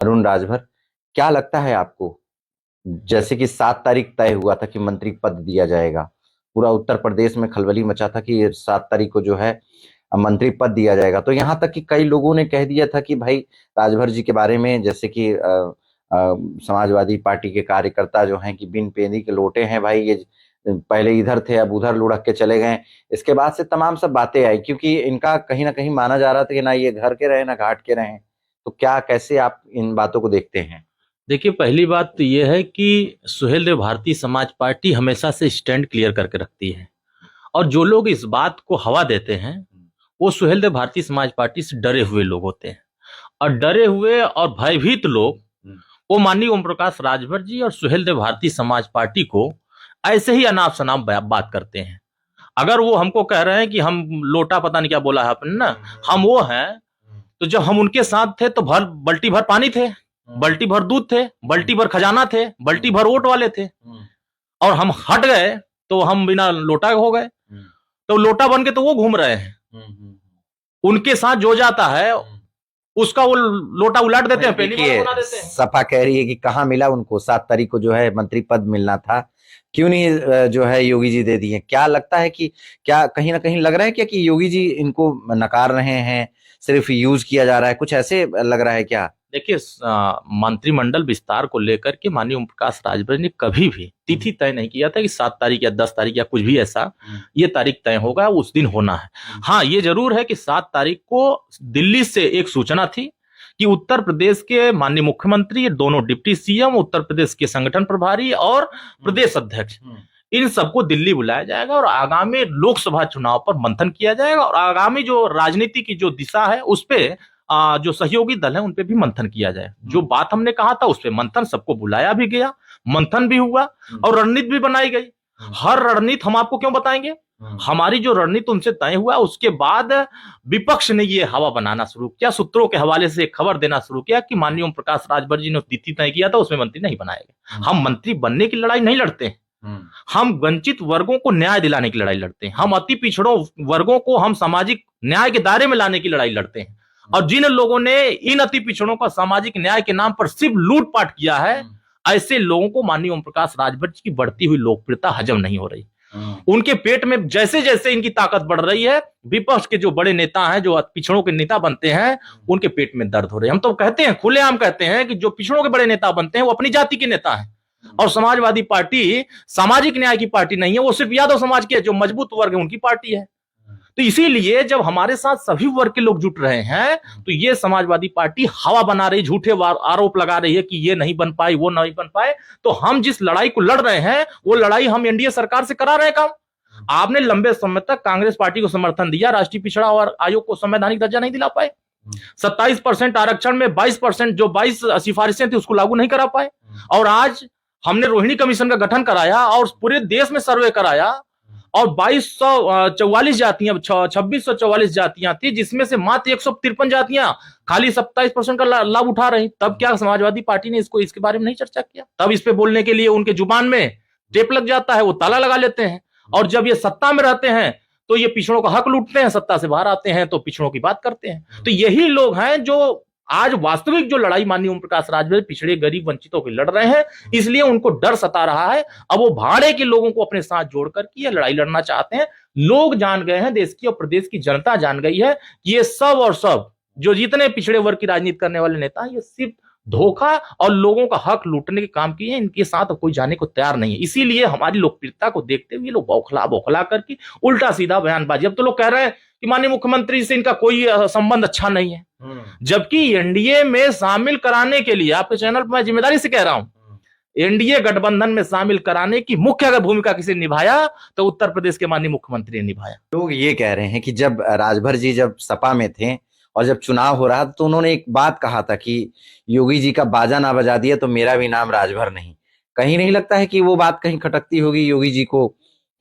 अरुण राजभर, क्या लगता है आपको? जैसे कि 7 तारीख तय हुआ था कि मंत्री पद दिया जाएगा, पूरा उत्तर प्रदेश में खलबली मचा था कि 7 तारीख को जो है मंत्री पद दिया जाएगा। तो यहाँ तक कि कई लोगों ने कह दिया था कि भाई राजभर जी के बारे में, जैसे कि समाजवादी पार्टी के कार्यकर्ता जो हैं कि बिन पेंदी के लोटे हैं भाई, ये पहले इधर थे अब उधर लुढ़क के चले गए। इसके बाद से तमाम सब बातें आई, क्योंकि इनका कहीं ना कहीं माना जा रहा था कि ना ये घर के रहे ना घाट के रहे। तो क्या, कैसे आप इन बातों को देखते हैं? देखिए, पहली बात तो यह है कि सुहेलदेव भारतीय समाज पार्टी हमेशा से स्टैंड क्लियर करके रखती है। और जो लोग इस बात को हवा देते हैं वो सुहेलदेव भारतीय समाज पार्टी से डरे हुए लोग होते हैं। और डरे हुए और भयभीत लोग वो माननीय ओम प्रकाश राजभर जी और सुहेलदेव भारतीय समाज पार्टी को ऐसे ही अनाप शनाप बात करते हैं। अगर वो हमको कह रहे हैं कि हम लोटा, पता नहीं क्या बोला है आपने ना, हम वो हैं, तो जब हम उनके साथ थे तो भर बल्टी भर पानी थे, बल्टी भर दूध थे, बल्टी भर खजाना थे, बल्टी भर वोट वाले थे। और हम हट गए तो हम बिना लोटा हो गए। तो लोटा बन के तो वो घूम रहे हैं, उनके साथ जो जाता है उसका वो लोटा उलट देते हैं, पहली बार बना देते हैं। सपा कह रही है कि कहाँ मिला उनको, 7 तारीख को जो है मंत्री पद मिलना था, क्यों नहीं जो है योगी जी दे दिए? क्या लगता है कि क्या कहीं ना कहीं लग रहा है क्या कि योगी जी इनको नकार रहे हैं, सिर्फ यूज किया जा रहा है, कुछ ऐसे लग रहा है क्या? देखिए, मंत्रिमंडल विस्तार को लेकर के माननीय ओम प्रकाश राजभर ने कभी भी तिथि तय नहीं किया था कि 7 तारीख या 10 तारीख या कुछ भी ऐसा ये तारीख तय होगा, उस दिन होना है। हाँ, ये जरूर है कि 7 तारीख को दिल्ली से एक सूचना थी कि उत्तर प्रदेश के माननीय मुख्यमंत्री, दोनों डिप्टी सीएम, उत्तर प्रदेश के संगठन प्रभारी और प्रदेश अध्यक्ष, इन सबको दिल्ली बुलाया जाएगा और आगामी लोकसभा चुनाव पर मंथन किया जाएगा और आगामी जो राजनीति की जो दिशा है उस पे जो सहयोगी दल है उन पे भी मंथन किया जाए। जो बात हमने कहा था उस पे मंथन, सबको बुलाया भी गया, मंथन भी हुआ और रणनीति भी बनाई गई। हर रणनीति हम आपको क्यों बताएंगे? हमारी जो रणनीति उनसे तय हुआ, उसके बाद विपक्ष ने ये हवा बनाना शुरू किया, सूत्रों के हवाले से खबर देना शुरू किया कि माननीय ओम प्रकाश राजभर जी ने तिथि तय किया था, उसमें मंत्री नहीं बनाए गए। हम मंत्री बनने की लड़ाई नहीं लड़ते हैं, हम वंचित वर्गों को न्याय दिलाने की लड़ाई लड़ते हैं, हम अति पिछड़ों वर्गों को हम सामाजिक न्याय के दायरे में लाने की लड़ाई लड़ते हैं। और जिन लोगों ने इन अति पिछड़ों का सामाजिक न्याय के नाम पर सिर्फ लूटपाट किया है, ऐसे लोगों को माननीय ओम प्रकाश राजभर जी की बढ़ती हुई लोकप्रियता हजम नहीं हो रही। उनके पेट में जैसे जैसे इनकी ताकत बढ़ रही है, विपक्ष के जो बड़े नेता हैं, जो पिछड़ों के नेता बनते हैं, उनके पेट में दर्द हो रहे हैं। हम तो कहते हैं, खुलेआम कहते हैं कि जो पिछड़ों के बड़े नेता बनते हैं वो अपनी जाति के नेता हैं। और समाजवादी पार्टी सामाजिक न्याय की पार्टी नहीं है, वो सिर्फ यादव समाज के जो मजबूत वर्ग है उनकी पार्टी है। तो इसीलिए जब हमारे साथ सभी वर्ग के लोग जुट रहे हैं तो ये समाजवादी पार्टी हवा बना रही, झूठे आरोप लगा रही है कि ये नहीं बन पाई, वो नहीं बन पाए। तो हम जिस लड़ाई को लड़ रहे हैं वो लड़ाई हम एनडीए सरकार से करा रहे हैं काम। आपने लंबे समय तक कांग्रेस पार्टी को समर्थन दिया, राष्ट्रीय पिछड़ा और आयोग को संवैधानिक दर्जा नहीं दिला पाए। 27% आरक्षण में 22% जो 22 सिफारिशें थी उसको लागू नहीं करा पाए। और आज हमने रोहिणी कमीशन का गठन कराया और पूरे देश में सर्वे कराया और 2244 जातियां, 2644 जातियां थी, जिसमें से मात्र 153 जातियां खाली 27% का लाभ उठा रही। तब क्या समाजवादी पार्टी ने इसके बारे में नहीं चर्चा किया? तब इस पे बोलने के लिए उनके जुबान में टेप लग जाता है, वो ताला लगा लेते हैं। और जब ये सत्ता में रहते हैं तो ये पिछड़ों का हक लूटते हैं, सत्ता से बाहर आते हैं तो पिछड़ों की बात करते हैं। तो यही लोग हैं जो आज वास्तविक जो लड़ाई माननीय ओम प्रकाश राजभर पिछड़े गरीब वंचितों की लड़ रहे हैं, इसलिए उनको डर सता रहा है। अब वो भाड़े के लोगों को अपने साथ जोड़कर के ये लड़ाई लड़ना चाहते हैं। लोग जान गए हैं, देश की और प्रदेश की जनता जान गई है कि ये सब और सब जो जितने पिछड़े वर्ग की राजनीति करने वाले नेता हैं, ये सिर्फ धोखा और लोगों का हक लूटने के काम किए हैं। इनके साथ कोई जाने को तैयार नहीं है। इसीलिए हमारी लोकप्रियता को देखते हुए लोग बौखला बौखला करके उल्टा सीधा बयानबाजी। अब तो लोग कह रहे हैं कि माननीय मुख्यमंत्री से इनका कोई संबंध अच्छा नहीं है, जबकि एनडीए में शामिल कराने के लिए, आपके चैनल पर मैं जिम्मेदारी से कह रहा हूं, एनडीए गठबंधन में शामिल कराने की मुख्य अगर भूमिका किसी ने निभाया तो उत्तर प्रदेश के माननीय मुख्यमंत्री ने निभाया। लोग ये कह रहे हैं कि जब राजभर जी जब सपा में थे और जब चुनाव हो रहा था तो उन्होंने एक बात कहा था कि योगी जी का बाजा ना बजा दिया तो मेरा भी नाम राजभर नहीं। कहीं नहीं लगता है कि वो बात कहीं खटकती होगी योगी जी को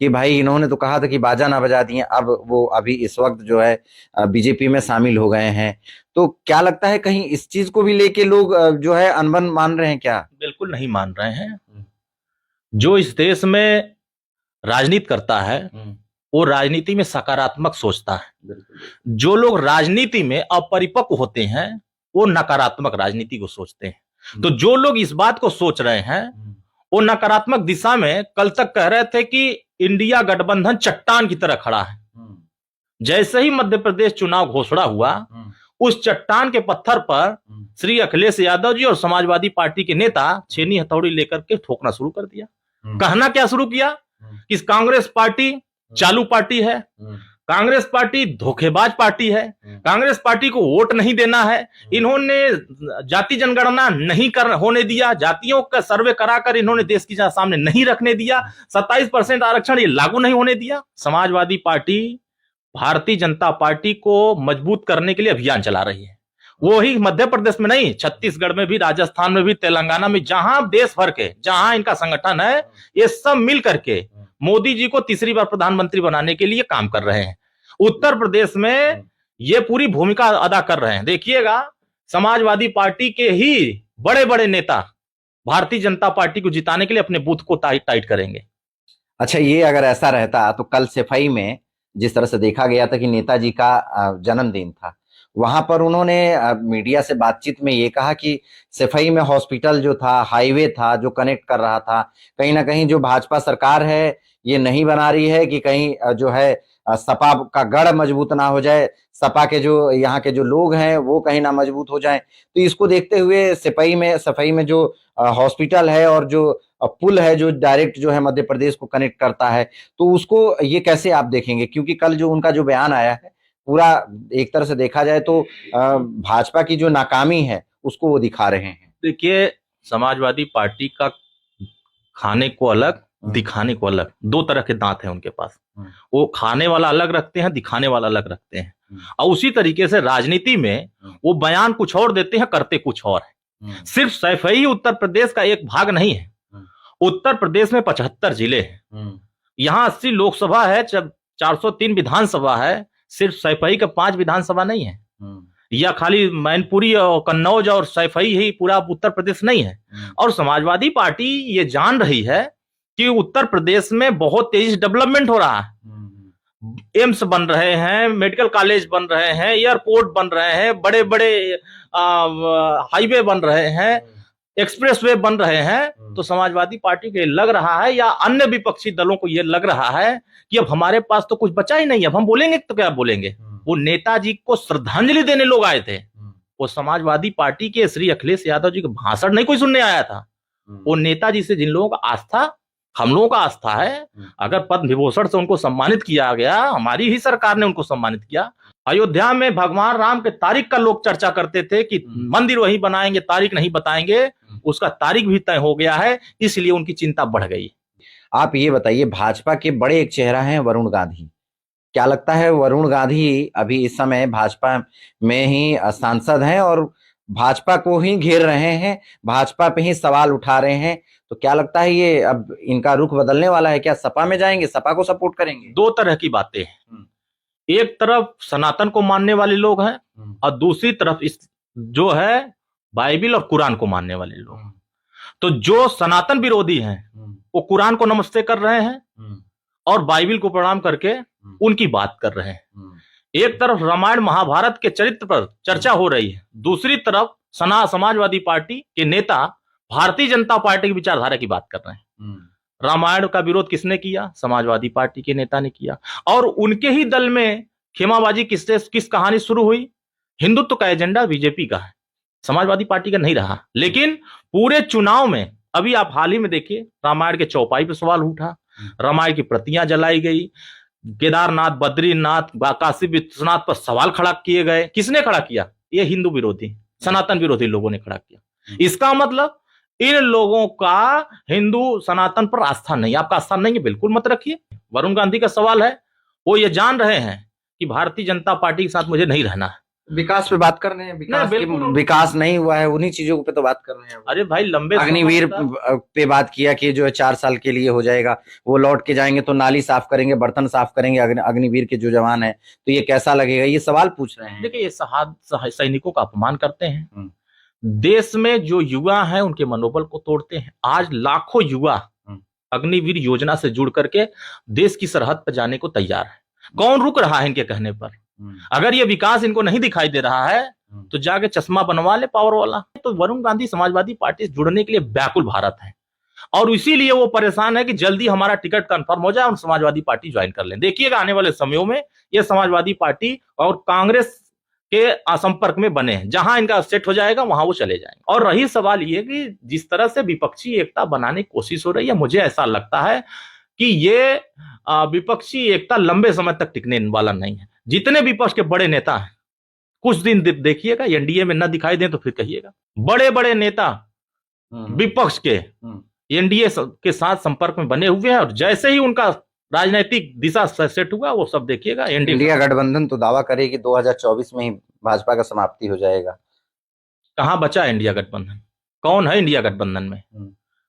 कि भाई इन्होंने तो कहा था कि बाजा ना बजा दिए, अब वो अभी इस वक्त जो है बीजेपी में शामिल हो गए हैं। तो क्या लगता है कहीं इस चीज को भी लेके लोग जो है अनबन मान रहे हैं क्या? बिल्कुल नहीं मान रहे हैं। जो इस देश में राजनीति करता है वो राजनीति में सकारात्मक सोचता है। जो लोग राजनीति में अपरिपक्व होते हैं वो नकारात्मक राजनीति को सोचते हैं। तो जो लोग इस बात को सोच रहे हैं वो नकारात्मक दिशा में कल तक कह रहे थे कि इंडिया गठबंधन चट्टान की तरह खड़ा है। जैसे ही मध्य प्रदेश चुनाव घोषणा हुआ उस चट्टान के पत्थर पर श्री अखिलेश यादव जी और समाजवादी पार्टी के नेता छेनी हथौड़ी लेकर के ठोकना शुरू कर दिया। कहना क्या शुरू किया कि कांग्रेस पार्टी चालू पार्टी है, कांग्रेस पार्टी धोखेबाज पार्टी है, कांग्रेस पार्टी को वोट नहीं देना है, इन्होंने जाति जनगणना नहीं होने दिया, जातियों का सर्वे कराकर इन्होंने देश की सामने नहीं रखने दिया, 27% आरक्षण ये लागू नहीं होने दिया। समाजवादी पार्टी भारतीय जनता पार्टी को मजबूत करने के लिए अभियान चला रही है। वो ही मध्य प्रदेश में नहीं, छत्तीसगढ़ में भी, राजस्थान में भी, तेलंगाना में, जहां देश भर के जहां इनका संगठन है, ये सब मिल करके मोदी जी को तीसरी बार प्रधानमंत्री बनाने के लिए काम कर रहे हैं। उत्तर प्रदेश में ये पूरी भूमिका अदा कर रहे हैं। देखिएगा समाजवादी पार्टी के ही बड़े बड़े नेता भारतीय जनता पार्टी को जिताने के लिए अपने बूथ को टाइट करेंगे। अच्छा, ये अगर ऐसा रहता तो कल सफाई में जिस तरह से देखा गया था कि नेताजी का जन्मदिन था, वहां पर उन्होंने मीडिया से बातचीत में ये कहा कि सफाई में हॉस्पिटल जो था, हाईवे था जो कनेक्ट कर रहा था, कहीं ना कहीं जो भाजपा सरकार है ये नहीं बना रही है कि कहीं जो है सपा का गढ़ मजबूत ना हो जाए, सपा के जो यहाँ के जो लोग हैं वो कहीं ना मजबूत हो जाएं। तो इसको देखते हुए सफाई में जो हॉस्पिटल है और जो पुल है जो डायरेक्ट जो है मध्य प्रदेश को कनेक्ट करता है, तो उसको ये कैसे आप देखेंगे? क्योंकि कल जो उनका जो बयान आया है पूरा एक तरह से देखा जाए तो भाजपा की जो नाकामी है उसको वो दिखा रहे हैं। देखिए, समाजवादी पार्टी का खाने को अलग, दिखाने को अलग, दो तरह के दांत हैं उनके पास। वो खाने वाला अलग रखते हैं, दिखाने वाला अलग रखते हैं। और उसी तरीके से राजनीति में वो बयान कुछ और देते हैं, करते कुछ और है। सिर्फ सैफई ही उत्तर प्रदेश का एक भाग नहीं है। उत्तर प्रदेश में 75 जिले हैं, यहाँ 80 लोकसभा है, 403 विधानसभा है, सिर्फ सैफई का 5 विधानसभा नहीं है, या खाली मैनपुरी और कन्नौज और सैफई ही पूरा उत्तर प्रदेश नहीं है। और समाजवादी पार्टी ये जान रही है कि उत्तर प्रदेश में बहुत तेजी से डेवलपमेंट हो रहा है। एम्स बन रहे हैं, मेडिकल कॉलेज बन रहे हैं, एयरपोर्ट बन रहे हैं, बड़े बड़े हाईवे बन रहे हैं, एक्सप्रेसवे बन रहे हैं। तो समाजवादी पार्टी को लग रहा है या अन्य विपक्षी दलों को यह लग रहा है कि अब हमारे पास तो कुछ बचा ही नहीं, अब हम बोलेंगे तो क्या बोलेंगे। वो नेताजी को श्रद्धांजलि देने लोग आए थे, वो समाजवादी पार्टी के श्री अखिलेश यादव जी का भाषण नहीं कोई सुनने आया था। वो नेताजी से जिन लोगों का आस्था, हम लोगों का आस्था है, अगर पद्म विभूषण से उनको सम्मानित किया गया, हमारी ही सरकार ने उनको सम्मानित किया। अयोध्या में भगवान राम के तारीख का लोग चर्चा करते थे कि मंदिर वहीं बनाएंगे, तारीख नहीं बताएंगे, उसका तारीख भी तय हो गया है, इसलिए उनकी चिंता बढ़ गई। आप ये बताइए, भाजपा के बड़े एक चेहरा हैं वरुण गांधी, क्या लगता है वरुण गांधी अभी इस समय भाजपा में ही सांसद हैं और भाजपा को ही घेर रहे हैं, भाजपा पे ही सवाल उठा रहे हैं, तो क्या लगता है ये अब इनका रुख बदलने वाला है? क्या सपा में जाएंगे, सपा को सपोर्ट करेंगे? दो तरह की बातें हैं, एक तरफ सनातन को मानने वाले लोग हैं और दूसरी तरफ इस जो है बाइबिल और कुरान को मानने वाले लोग। तो जो सनातन विरोधी हैं वो कुरान को नमस्ते कर रहे हैं और बाइबिल को प्रणाम करके उनकी बात कर रहे हैं। एक तरफ रामायण महाभारत के चरित्र पर चर्चा हो रही है, दूसरी तरफ समाजवादी पार्टी के नेता भारतीय जनता पार्टी की विचारधारा की बात कर रहे हैं। रामायण का विरोध किसने किया? समाजवादी पार्टी के नेता ने किया। और उनके ही दल में खेमाबाजी किस कहानी शुरू हुई? हिंदुत्व का एजेंडा बीजेपी का है, समाजवादी पार्टी का नहीं रहा। लेकिन पूरे चुनाव में अभी आप हाल ही में देखिए, रामायण के चौपाई पर सवाल उठा, रामायण की प्रतियां जलाई गई, केदारनाथ, बद्रीनाथ, काशी विश्वनाथ पर सवाल खड़ा किए गए। किसने खड़ा किया? ये हिंदू विरोधी, सनातन विरोधी लोगों ने खड़ा किया। इसका मतलब इन लोगों का हिंदू सनातन पर आस्था नहीं। आपका आस्था नहीं है, बिल्कुल मत रखिए। वरुण गांधी का सवाल है, वो ये जान रहे हैं कि भारतीय जनता पार्टी के साथ मुझे नहीं रहना है। विकास पे बात कर रहे हैं, विकास नहीं हुआ है, उन्हीं चीजों पे तो बात कर रहे हैं। अरे भाई, लंबे अग्निवीर पे बात किया कि जो है 4 साल के लिए हो जाएगा, वो लौट के जाएंगे तो नाली साफ करेंगे, बर्तन साफ करेंगे अग्निवीर के जो जवान है, तो ये कैसा लगेगा? ये सवाल पूछ रहे हैं। देखिए, ये सैनिकों का अपमान करते हैं, देश में जो युवा हैं उनके मनोबल को तोड़ते हैं। आज लाखों युवा अग्निवीर योजना से जुड़ करके देश की सरहद पर जाने को तैयार है। कौन रुक रहा है इनके कहने पर? अगर ये विकास इनको नहीं दिखाई दे रहा है तो जाके चश्मा बनवा ले पावर वाला। तो वरुण गांधी समाजवादी पार्टी से जुड़ने के लिए व्याकुल भारत है और इसीलिए वो परेशान है कि जल्दी हमारा टिकट कंफर्म हो जाए और समाजवादी पार्टी ज्वाइन कर लें। देखिएगा आने वाले समयों में ये समाजवादी पार्टी और कांग्रेस के संपर्क में बने हैं, जहां इनका सेट हो जाएगा वहां वो चले जाएंगे। और रही सवाल ये कि जिस तरह से विपक्षी एकता बनाने की कोशिश हो रही है, मुझे ऐसा लगता है कि ये विपक्षी एकता लंबे समय तक टिकने वाला नहीं है। जितने विपक्ष के बड़े नेता हैं, कुछ दिन देखिएगा एनडीए में न दिखाई दें तो फिर कहिएगा। बड़े बड़े नेता विपक्ष के एनडीए के साथ संपर्क में बने हुए हैं और जैसे ही उनका राजनीतिक दिशा सेट हुआ वो सब देखिएगा। इंडिया गठबंधन तो दावा करे कि 2024 में ही भाजपा का समाप्ति हो जाएगा। कहां बचा है इंडिया गठबंधन? कौन है इंडिया गठबंधन में?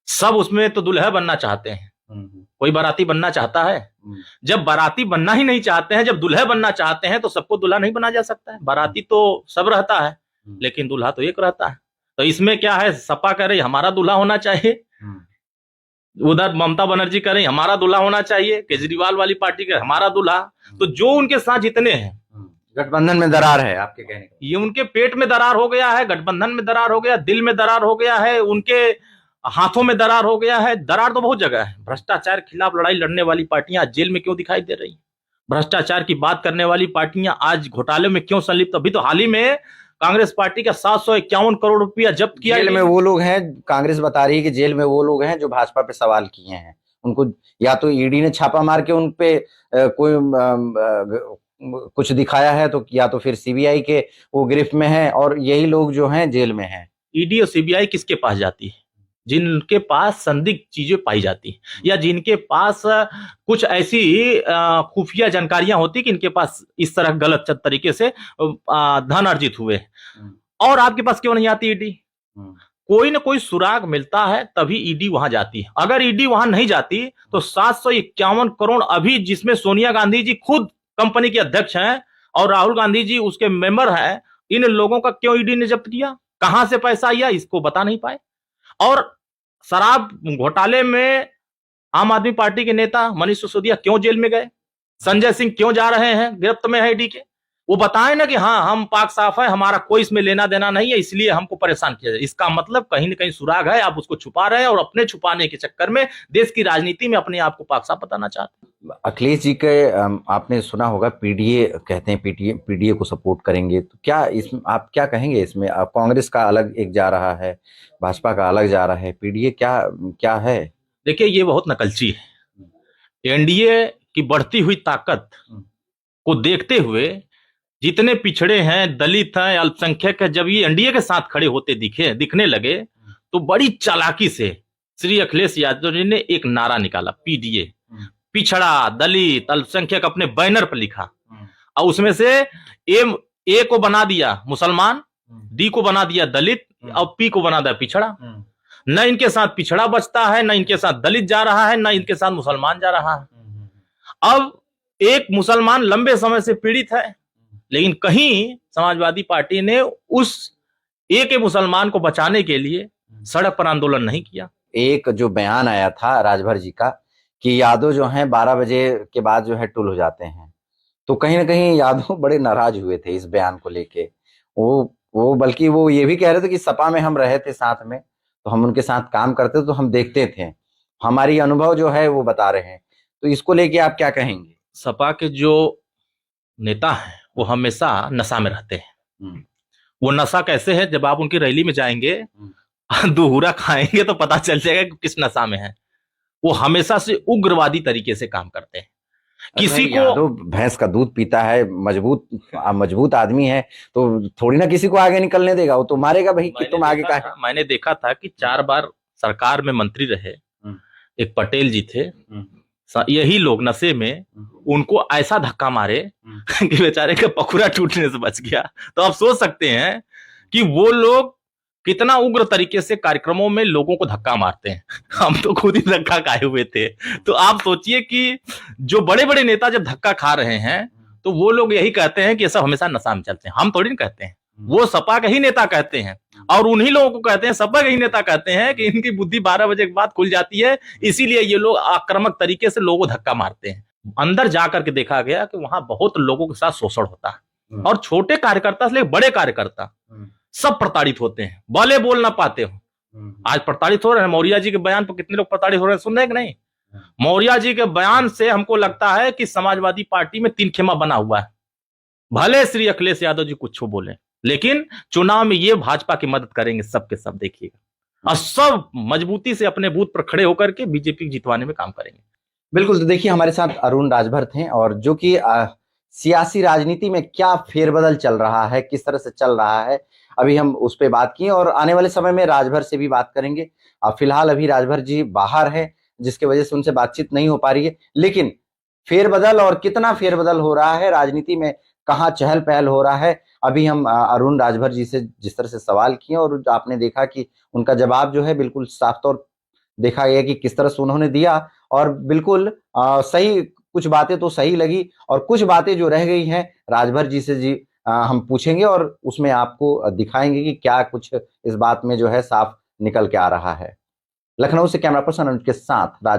सब उसमें तो दुल्हा बनना चाहते हैं, कोई बाराती बनना चाहता है? जब बाराती बनना ही नहीं चाहते हैं, जब दुल्हा बनना चाहते हैं तो सबको दुल्हा नहीं बना जा सकता है। बाराती तो सब रहता है लेकिन दुल्हा तो एक रहता है। तो इसमें क्या है, सपा कह रही हमारा दुल्हा होना चाहिए, उधर ममता बनर्जी कह रही हमारा दुल्हा होना चाहिए, केजरीवाल वाली पार्टी के हमारा दुल्हा। तो जो उनके साथ जितने हैं, गठबंधन में दरार है आपके कहने का? ये उनके पेट में दरार हो गया है, गठबंधन में दरार हो गया, दिल में दरार हो गया है, उनके हाथों में दरार हो गया है। दरार तो बहुत जगह है। भ्रष्टाचार के खिलाफ लड़ाई लड़ने वाली पार्टियां आज जेल में क्यों दिखाई दे रही? भ्रष्टाचार की बात करने वाली पार्टियां आज घोटाले में क्यों संलिप्त? अभी तो हाल ही में कांग्रेस पार्टी का 751 करोड़ रुपया जब्त किया। जेल में वो लोग हैं, कांग्रेस बता रही है कि जेल में वो लोग हैं जो भाजपा पे सवाल किए हैं। उनको या तो ईडी ने छापा मार के उन पे कोई कुछ दिखाया है, तो या तो फिर सीबीआई के वो गिरफ्त में है और यही लोग जो हैं जेल में हैं। ईडी और सीबीआई किसके पास जाती है? जिनके पास संदिग्ध चीजें पाई जाती है या जिनके पास कुछ ऐसी खुफिया जानकारियां होती कि इनके पास इस तरह गलत तरीके से धन अर्जित हुए। और आपके पास क्यों नहीं आती ईडी? कोई ना कोई सुराग मिलता है तभी ईडी वहां जाती है। अगर ईडी वहां नहीं जाती तो 751 करोड़ अभी, जिसमें सोनिया गांधी जी खुद कंपनी के अध्यक्ष हैं और राहुल गांधी जी उसके मेंबर हैं, इन लोगों का क्यों ईडी ने जब्त किया? कहां से पैसा आया इसको बता नहीं पाए। और शराब घोटाले में आम आदमी पार्टी के नेता मनीष सिसोदिया क्यों जेल में गए? संजय सिंह क्यों जा रहे हैं, गिरफ्त में है ईडी के? वो बताएं ना कि हाँ हम पाक साफ है, हमारा कोई इसमें लेना देना नहीं है, इसलिए हमको परेशान किया जाए। इसका मतलब कहीं ना कहीं सुराग है, आप उसको छुपा रहे हैं और अपने छुपाने के चक्कर में देश की राजनीति में अपने आप को पाक साफ बताना चाहते हैं। अखिलेश जी के आपने सुना होगा पीडीए कहते हैं, पीडीए को सपोर्ट करेंगे, तो क्या इसमें आप क्या कहेंगे? इसमें कांग्रेस का अलग एक जा रहा है, भाजपा का अलग जा रहा है, पीडीए क्या है? देखिए ये बहुत नकलची है। एनडीए की बढ़ती हुई ताकत को देखते हुए जितने पिछड़े हैं, दलित हैं, अल्पसंख्यक है, जब ये एनडीए के साथ खड़े होते दिखने लगे तो बड़ी चालाकी से श्री अखिलेश यादव जी ने एक नारा निकाला, पीडीए, पिछड़ा, दलित, अल्पसंख्यक, अपने बैनर पर लिखा और उसमें से ए को बना दिया मुसलमान, डी को बना दिया दलित और पी को बना दिया पिछड़ा। न इनके साथ पिछड़ा बचता है, न इनके साथ दलित जा रहा है, न इनके साथ मुसलमान जा रहा है। अब एक मुसलमान लंबे समय से पीड़ित है, लेकिन कहीं समाजवादी पार्टी ने उस एक मुसलमान को बचाने के लिए सड़क पर आंदोलन नहीं किया। एक जो बयान आया था राजभर जी का कि यादव जो हैं 12 बजे के बाद जो है टुल हो जाते हैं, तो कहीं ना कहीं यादव बड़े नाराज हुए थे इस बयान को लेके। वो बल्कि वो ये भी कह रहे थे कि सपा में हम रहे थे साथ में, तो हम उनके साथ काम करते तो हम देखते थे, हमारी अनुभव जो है वो बता रहे हैं। तो इसको लेके आप क्या कहेंगे? सपा के जो नेता हैं वो हमेशा नशा में रहते हैं। वो नशा कैसे है, जब आप उनकी रैली में जाएंगे दुहूरा खाएंगे तो पता चल जाएगा कि किस नशा में है। वो हमेशा से उग्रवादी तरीके से काम करते हैं। किसी को भैंस का दूध पीता है, मजबूत आदमी है, तो थोड़ी ना किसी को आगे निकलने देगा, वो तो मारेगा भाई कि तुम आगे का। मैंने देखा था कि 4 बार सरकार में मंत्री रहे एक पटेल जी थे, यही लोग नशे में उनको ऐसा धक्का मारे कि बेचारे का पखुरा टूटने से बच गया। तो आप सोच सकते हैं कि वो लोग कितना उग्र तरीके से कार्यक्रमों में लोगों को धक्का मारते हैं। हम तो खुद ही धक्का खाए हुए थे। तो आप सोचिए कि जो बड़े बड़े नेता जब धक्का खा रहे हैं तो वो लोग यही कहते हैं कि ये सब हमेशा नशा में चलते हैं। हम थोड़ी ना कहते हैं, वो सपा के ही नेता कहते हैं और उन्हीं लोगों को कहते हैं, सपा के ही नेता कहते हैं कि इनकी बुद्धि 12 बजे के बाद खुल जाती है, इसीलिए ये लोग आक्रामक तरीके से लोगों को धक्का मारते हैं। अंदर जाकर के देखा गया कि वहां बहुत लोगों के साथ शोषण होता है। और छोटे कार्यकर्ता से लेकर बड़े कार्यकर्ता सब प्रताड़ित होते हैं, भले बोल ना पाते हो। आज प्रताड़ित हो रहे हैं। मौर्य जी के बयान पर कितने लोग प्रताड़ित हो रहे हैं, सुन रहे हैं कि नहीं? मौर्य जी के बयान से हमको लगता है कि समाजवादी पार्टी में 3 खेमा बना हुआ है। भले श्री अखिलेश यादव जी कुछ बोले, लेकिन चुनाव में ये भाजपा की मदद करेंगे सबके सब, देखिएगा। और सब मजबूती से अपने बूथ पर खड़े होकर के बीजेपी को जितवाने में काम करेंगे। बिल्कुल। तो देखिए हमारे साथ अरुण राजभर थे, और जो कि सियासी राजनीति में क्या फेरबदल चल रहा है, किस तरह से चल रहा है, अभी हम उस पर बात किए और आने वाले समय में राजभर से भी बात करेंगे। फिलहाल अभी राजभर जी बाहर है, जिसके वजह से उनसे बातचीत नहीं हो पा रही है। लेकिन फेरबदल और कितना फेरबदल हो रहा है राजनीति में, कहाँ चहल पहल हो रहा है, अभी हम अरुण राजभर जी से जिस तरह से सवाल किए और आपने देखा कि उनका जवाब जो है बिल्कुल साफ तौर देखा गया कि किस तरह से उन्होंने दिया। और बिल्कुल सही, कुछ बातें तो सही लगी और कुछ बातें जो रह गई हैं राजभर जी से जी हम पूछेंगे और उसमें आपको दिखाएंगे कि क्या कुछ इस बात में जो है साफ निकल के आ रहा है। लखनऊ से कैमरा पर्सन अनुज के साथ राज